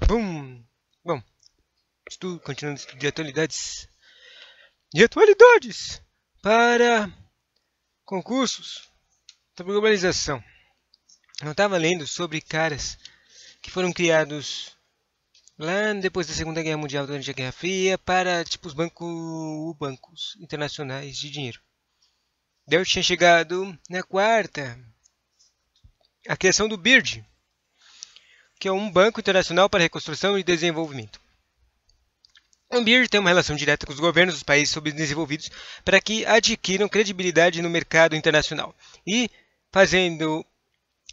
Bum! Bom, continuando o estudo de atualidades. De atualidades para concursos sobre globalização. Eu estava lendo sobre caras que foram criados lá depois da Segunda Guerra Mundial, durante a Guerra Fria, para tipo os bancos internacionais de dinheiro. Daí eu tinha chegado na quarta, a criação do BIRD, que é um banco internacional para reconstrução e desenvolvimento. O BIRD tem uma relação direta com os governos dos países subdesenvolvidos para que adquiram credibilidade no mercado internacional e fazendo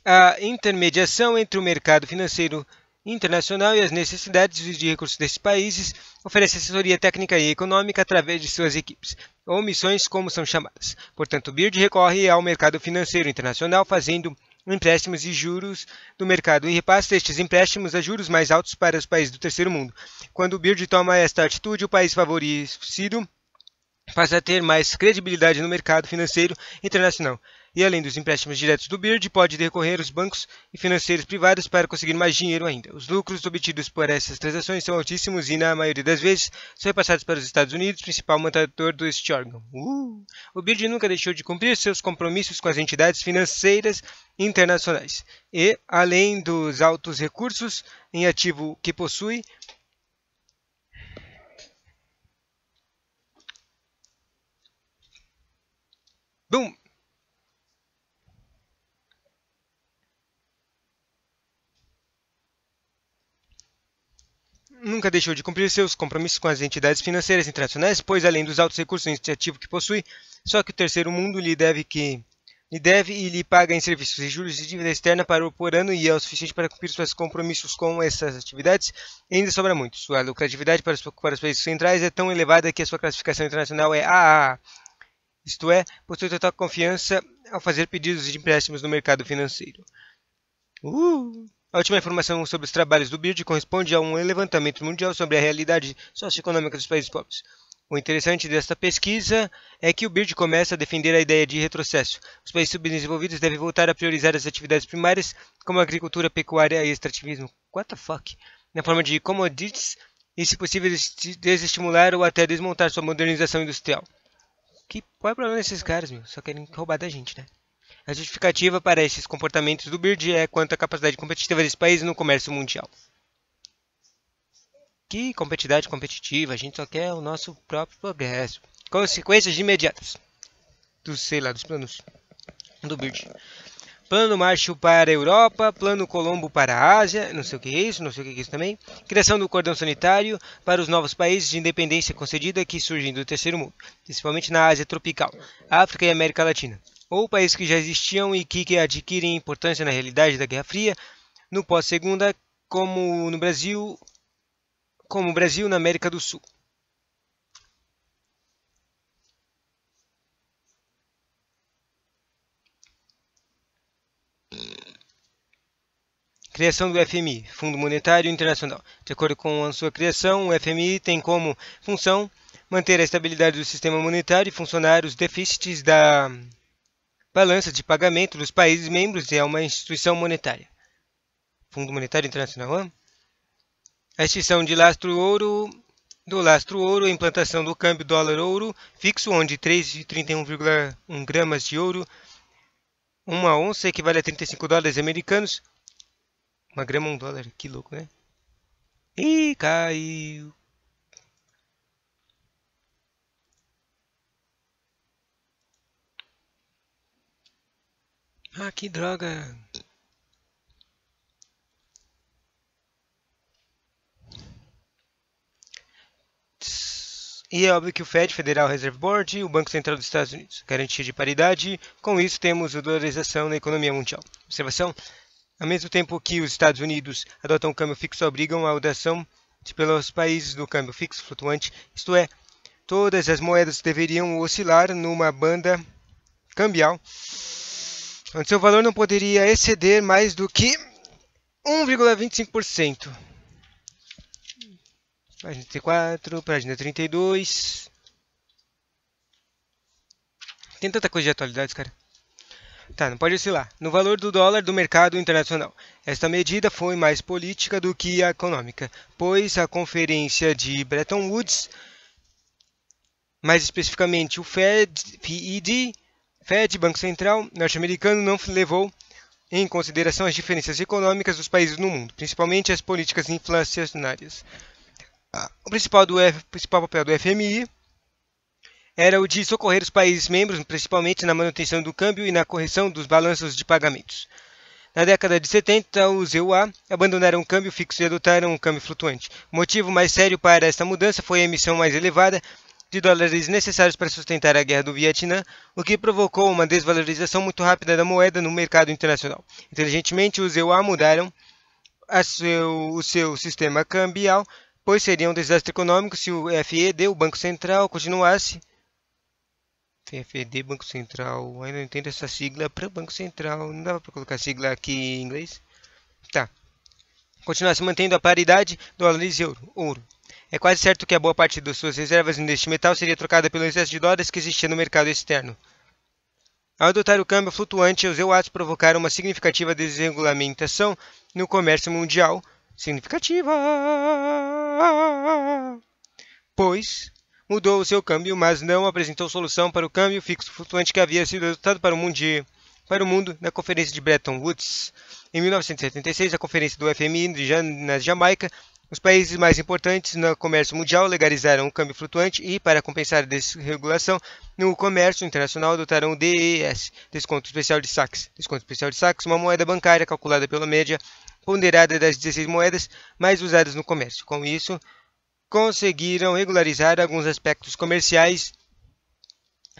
a intermediação entre o mercado financeiro internacional e as necessidades de recursos desses países, oferece assessoria técnica e econômica através de suas equipes, ou missões como são chamadas. Portanto, o BIRD recorre ao mercado financeiro internacional fazendo empréstimos e juros do mercado e repassa estes empréstimos a juros mais altos para os países do terceiro mundo. Quando o BIRD toma esta atitude, o país favorecido passa a ter mais credibilidade no mercado financeiro internacional. E além dos empréstimos diretos do BIRD, pode recorrer aos bancos e financeiros privados para conseguir mais dinheiro ainda. Os lucros obtidos por essas transações são altíssimos e, na maioria das vezes, são repassados para os Estados Unidos, principal mantenedor deste órgão. O BIRD nunca deixou de cumprir seus compromissos com as entidades financeiras internacionais. E, além dos altos recursos em ativo que possui, nunca deixou de cumprir seus compromissos com as entidades financeiras internacionais, pois, além dos altos recursos em ativo que possui, só que o terceiro mundo lhe deve e lhe paga em serviços e juros de dívida externa por ano e é o suficiente para cumprir seus compromissos com essas atividades, e ainda sobra muito. Sua lucratividade para os países centrais é tão elevada que a sua classificação internacional é AAA, isto é, possui total confiança ao fazer pedidos de empréstimos no mercado financeiro. A última informação sobre os trabalhos do BIRD corresponde a um levantamento mundial sobre a realidade socioeconômica dos países pobres. O interessante desta pesquisa é que o BIRD começa a defender a ideia de retrocesso. Os países subdesenvolvidos devem voltar a priorizar as atividades primárias, como agricultura, pecuária e extrativismo. What the fuck? Na forma de commodities e, se possível, desestimular ou até desmontar sua modernização industrial. Qual é o problema desses caras, meu? Só querem roubar da gente, né? A justificativa para esses comportamentos do BIRD é quanto à capacidade competitiva desse país no comércio mundial. Que competitividade competitiva, a gente só quer o nosso próprio progresso. Consequências imediatas dos planos do BIRD. Plano Marshall para a Europa, Plano Colombo para a Ásia, não sei o que é isso, não sei o que é isso também. Criação do cordão sanitário para os novos países de independência concedida que surgem do terceiro mundo, principalmente na Ásia tropical, África e América Latina. Ou países que já existiam e que adquirem importância na realidade da Guerra Fria, no pós-segunda, como o Brasil na América do Sul. Criação do FMI, Fundo Monetário Internacional. De acordo com a sua criação, o FMI tem como função manter a estabilidade do sistema monetário e funcionar os déficits da balança de pagamento dos países membros e é uma instituição monetária. Fundo Monetário Internacional. A extinção de do lastro ouro, a implantação do câmbio dólar-ouro fixo, onde 3,31,1 gramas de ouro, uma onça equivale a 35 dólares americanos. Uma grama, um dólar, que louco, né? Ih, caiu. Ah, que droga. E é óbvio que o Fed, Federal Reserve Board, e o Banco Central dos Estados Unidos, garantia de paridade. Com isso, temos a dolarização na economia mundial. Observação: ao mesmo tempo que os Estados Unidos adotam o câmbio fixo, obrigam a adoção pelos países do câmbio fixo flutuante, isto é, todas as moedas deveriam oscilar numa banda cambial, onde seu valor não poderia exceder mais do que 1,25%. Página 34, página 32. Tem tanta coisa de atualidades, cara. Tá, não pode oscilar. No valor do dólar do mercado internacional. Esta medida foi mais política do que econômica, pois a conferência de Bretton Woods, mais especificamente o Fed, Banco Central norte-americano, não levou em consideração as diferenças econômicas dos países no mundo, principalmente as políticas inflacionárias. O principal papel do FMI era o de socorrer os países membros, principalmente na manutenção do câmbio e na correção dos balanços de pagamentos. Na década de 70, os EUA abandonaram o câmbio fixo e adotaram um câmbio flutuante. O motivo mais sério para esta mudança foi a emissão mais elevada de dólares necessários para sustentar a guerra do Vietnã, o que provocou uma desvalorização muito rápida da moeda no mercado internacional. Inteligentemente, os EUA mudaram o seu sistema cambial, pois seria um desastre econômico se o FED, o Banco Central, continuasse. FED, Banco Central, ainda não entendo essa sigla para Banco Central, não dava para colocar sigla aqui em inglês? Tá. Continuasse mantendo a paridade dólares e ouro. É quase certo que a boa parte das suas reservas neste metal seria trocada pelo excesso de dólares que existia no mercado externo. Ao adotar o câmbio flutuante, os EUAs provocaram uma significativa desregulamentação no comércio mundial. Significativa! Pois mudou o seu câmbio, mas não apresentou solução para o câmbio fixo flutuante que havia sido adotado para o mundo na Conferência de Bretton Woods. Em 1976, a Conferência do FMI na Jamaica, os países mais importantes no comércio mundial legalizaram o câmbio flutuante e, para compensar a desregulação no comércio internacional, adotaram o DES, Desconto Especial de Saques. Desconto Especial de Saques, uma moeda bancária calculada pela média ponderada das 16 moedas mais usadas no comércio. Com isso, conseguiram regularizar alguns aspectos comerciais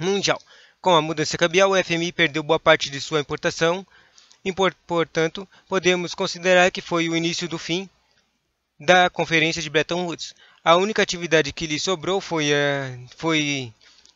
mundial. Com a mudança cambial, o FMI perdeu boa parte de sua importação, portanto, podemos considerar que foi o início do fim da Conferência de Bretton Woods. A única atividade que lhe sobrou foi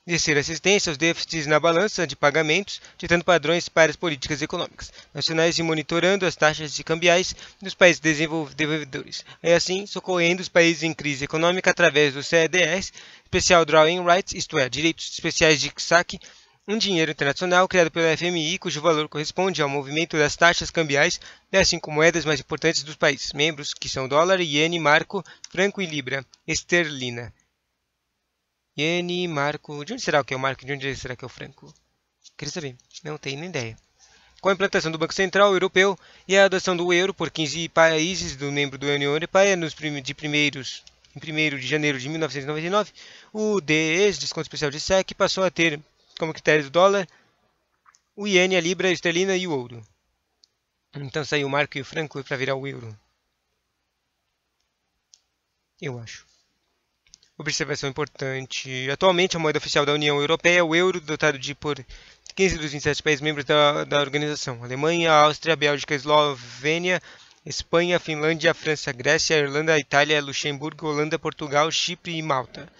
descer assistência aos déficits na balança de pagamentos, ditando padrões para as políticas econômicas nacionais e monitorando as taxas cambiais dos países desenvolvedores. É assim, socorrendo os países em crise econômica através do CDS, Special Drawing Rights, isto é, direitos especiais de saque, um dinheiro internacional criado pela FMI, cujo valor corresponde ao movimento das taxas cambiais das 5 moedas mais importantes dos países membros, que são dólar, iene, marco, franco e libra esterlina. Iene, marco... De onde será que é o marco? De onde será que é o franco? Queria saber. Não tenho nem ideia. Com a implantação do Banco Central Europeu e a adoção do euro por 15 países do membro da União Europeia em 1º de janeiro de 1999, o DES, Desconto Especial de SEC, passou a ter como critério do dólar o iene, a libra, a esterlina e o ouro. Então saiu o marco e o franco para virar o euro. Eu acho. Observação importante. Atualmente, a moeda oficial da União Europeia é o euro, dotado por 15 dos 27 países membros da organização. Alemanha, Áustria, Bélgica, Eslovênia, Espanha, Finlândia, França, Grécia, Irlanda, Itália, Luxemburgo, Holanda, Portugal, Chipre e Malta.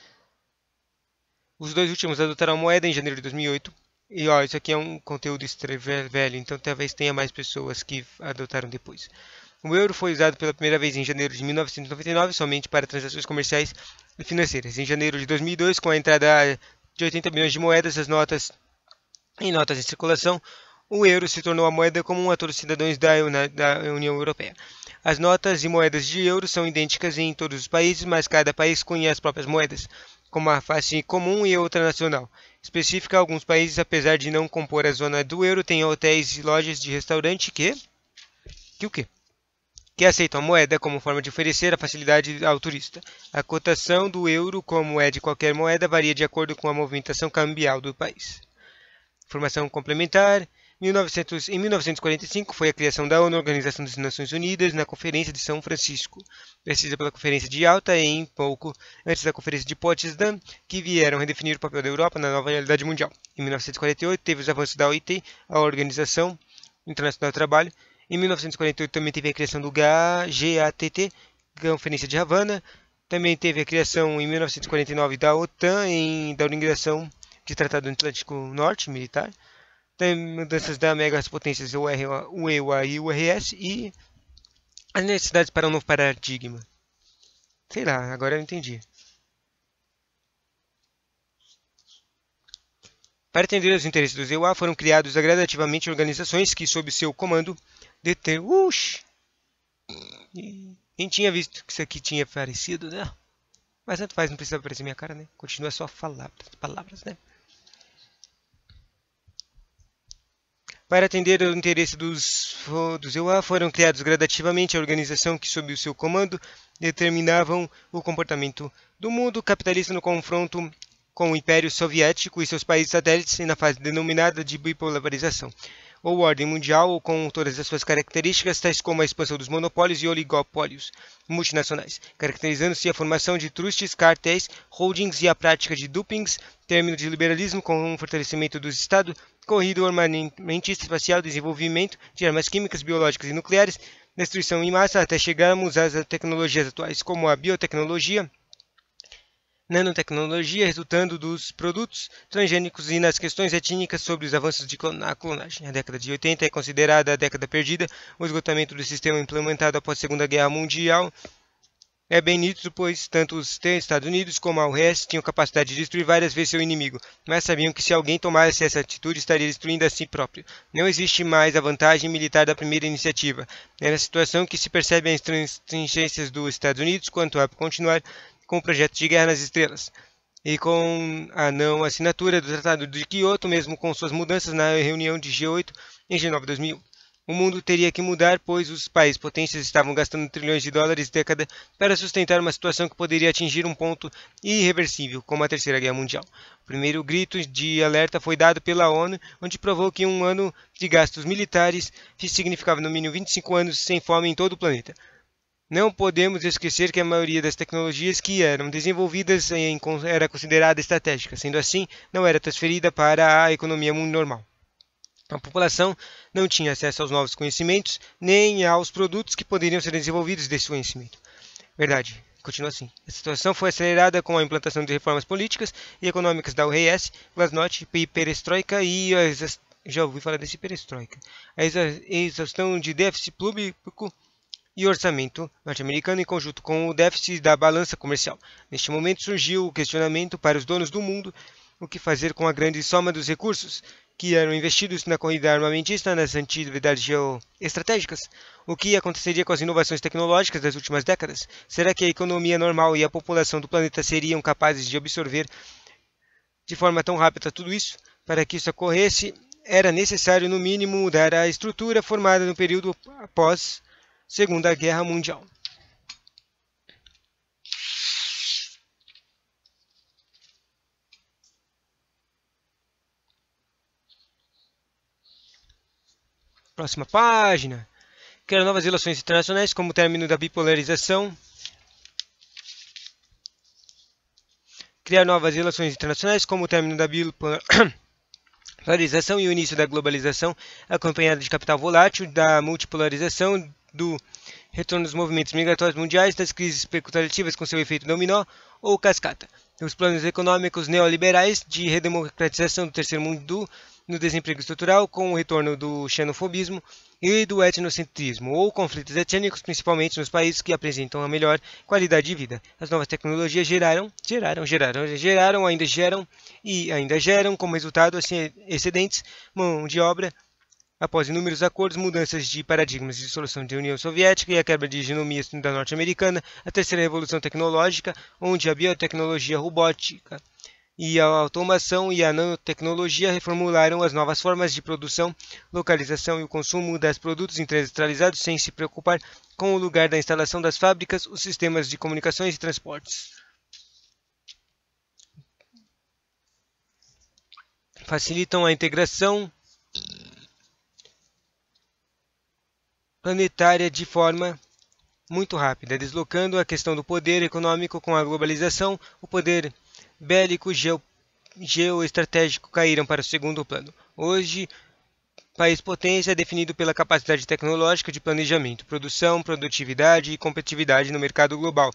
Os dois últimos adotaram a moeda em janeiro de 2008. E isso aqui é um conteúdo velho, então talvez tenha mais pessoas que adotaram depois. O euro foi usado pela primeira vez em janeiro de 1999 somente para transações comerciais e financeiras. Em janeiro de 2002, com a entrada de 80 milhões de moedas em notas em circulação, o euro se tornou a moeda comum a todos os cidadãos da União Europeia. As notas e moedas de euro são idênticas em todos os países, mas cada país cunha as próprias moedas, como a face comum e outra nacional. Específica, alguns países, apesar de não compor a zona do euro, têm hotéis e lojas de restaurante que aceitam a moeda como forma de oferecer a facilidade ao turista. A cotação do euro, como é de qualquer moeda, varia de acordo com a movimentação cambial do país. Informação complementar. Em 1945 foi a criação da ONU, Organização das Nações Unidas, na Conferência de São Francisco, precisa pela Conferência de Yalta e pouco antes da Conferência de Potsdam, que vieram redefinir o papel da Europa na nova realidade mundial. Em 1948 teve os avanços da OIT, a Organização Internacional do Trabalho. Em 1948 também teve a criação do GATT, Conferência de Havana. Também teve a criação em 1949 da OTAN, da Organização de Tratado Atlântico Norte, militar. Tem mudanças da megapotências UEUA e URS e as necessidades para um novo paradigma. Sei lá, agora eu entendi. Para atender aos interesses dos EUA, foram criados gradativamente organizações que, sob seu comando, nem tinha visto que isso aqui tinha aparecido, né? Mas tanto faz, não precisa aparecer minha cara, né? Continua só palavras, né? Para atender ao interesse dos EUA, foram criados gradativamente a organização que, sob o seu comando, determinavam o comportamento do mundo capitalista no confronto com o Império Soviético e seus países satélites na fase denominada de bipolarização, ou ordem mundial, com todas as suas características, tais como a expansão dos monopólios e oligopólios multinacionais, caracterizando-se a formação de trusts, cartéis, holdings e a prática de dupings, término de liberalismo com o fortalecimento do Estado, corrida armamentista espacial, desenvolvimento de armas químicas, biológicas e nucleares, destruição em massa, até chegarmos às tecnologias atuais, como a biotecnologia, nanotecnologia, resultando dos produtos transgênicos e nas questões étnicas sobre os avanços na clonagem. A década de 80 é considerada a década perdida. O esgotamento do sistema implementado após a Segunda Guerra Mundial é bem nítido, pois tanto os Estados Unidos como a US tinham capacidade de destruir várias vezes seu inimigo, mas sabiam que se alguém tomasse essa atitude, estaria destruindo a si próprio. Não existe mais a vantagem militar da primeira iniciativa. É na situação que se percebem as stringências dos Estados Unidos quanto a continuar com o projeto de Guerra nas Estrelas, e com a não assinatura do Tratado de Kyoto, mesmo com suas mudanças na reunião de G8 em Genova de 2001. O mundo teria que mudar, pois os países potências estavam gastando trilhões de dólares década para sustentar uma situação que poderia atingir um ponto irreversível, como a Terceira Guerra Mundial. O primeiro grito de alerta foi dado pela ONU, onde provou que um ano de gastos militares significava no mínimo 25 anos sem fome em todo o planeta. Não podemos esquecer que a maioria das tecnologias que eram desenvolvidas era considerada estratégica, sendo assim, não era transferida para a economia normal. A população não tinha acesso aos novos conhecimentos, nem aos produtos que poderiam ser desenvolvidos desse conhecimento. Verdade, continua assim. A situação foi acelerada com a implantação de reformas políticas e econômicas da URSS, Glasnost, Perestroika e já ouvi falar desse Perestroika. A exaustão de déficit público e orçamento norte-americano em conjunto com o déficit da balança comercial. Neste momento surgiu o questionamento para os donos do mundo: o que fazer com a grande soma dos recursos que eram investidos na corrida armamentista nas atividades geoestratégicas? O que aconteceria com as inovações tecnológicas das últimas décadas? Será que a economia normal e a população do planeta seriam capazes de absorver de forma tão rápida tudo isso? Para que isso ocorresse, era necessário, no mínimo, mudar a estrutura formada no período após Segunda Guerra Mundial. Próxima página. Criar novas relações internacionais como término da bipolarização. Criar novas relações internacionais como término da bipolarização e o início da globalização, acompanhada de capital volátil, da multipolarização, do retorno dos movimentos migratórios mundiais, das crises especulativas com seu efeito dominó ou cascata, os planos econômicos neoliberais de redemocratização do terceiro mundo, no desemprego estrutural, com o retorno do xenofobismo e do etnocentrismo, ou conflitos étnicos, principalmente nos países que apresentam a melhor qualidade de vida. As novas tecnologias ainda geram e ainda geram como resultado excedentes mão de obra. Após inúmeros acordos, mudanças de paradigmas de dissolução da União Soviética e a quebra de hegemonia da norte-americana, a terceira revolução tecnológica, onde a biotecnologia, a robótica e a automação e a nanotecnologia reformularam as novas formas de produção, localização e o consumo dos produtos industrializados sem se preocupar com o lugar da instalação das fábricas, os sistemas de comunicações e transportes. Facilitam a integração planetária de forma muito rápida, deslocando a questão do poder econômico com a globalização. O poder bélico geoestratégico caíram para o segundo plano. Hoje, país potência é definido pela capacidade tecnológica de planejamento, produção, produtividade e competitividade no mercado global.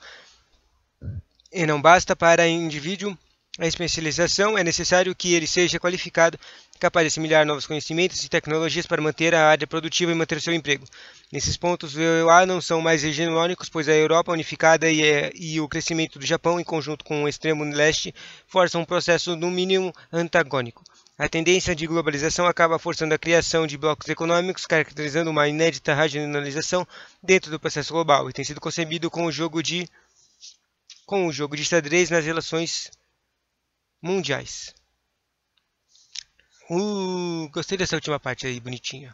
E não basta para o indivíduo a especialização, é necessário que ele seja qualificado, capaz de assimilar novos conhecimentos e tecnologias para manter a área produtiva e manter o seu emprego. Nesses pontos, os EUA não são mais hegemônicos, pois a Europa unificada e o crescimento do Japão, em conjunto com o extremo leste, forçam um processo no mínimo antagônico. A tendência de globalização acaba forçando a criação de blocos econômicos, caracterizando uma inédita regionalização dentro do processo global, e tem sido concebido com o jogo de xadrez nas relações mundiais. Gostei dessa última parte aí, bonitinha.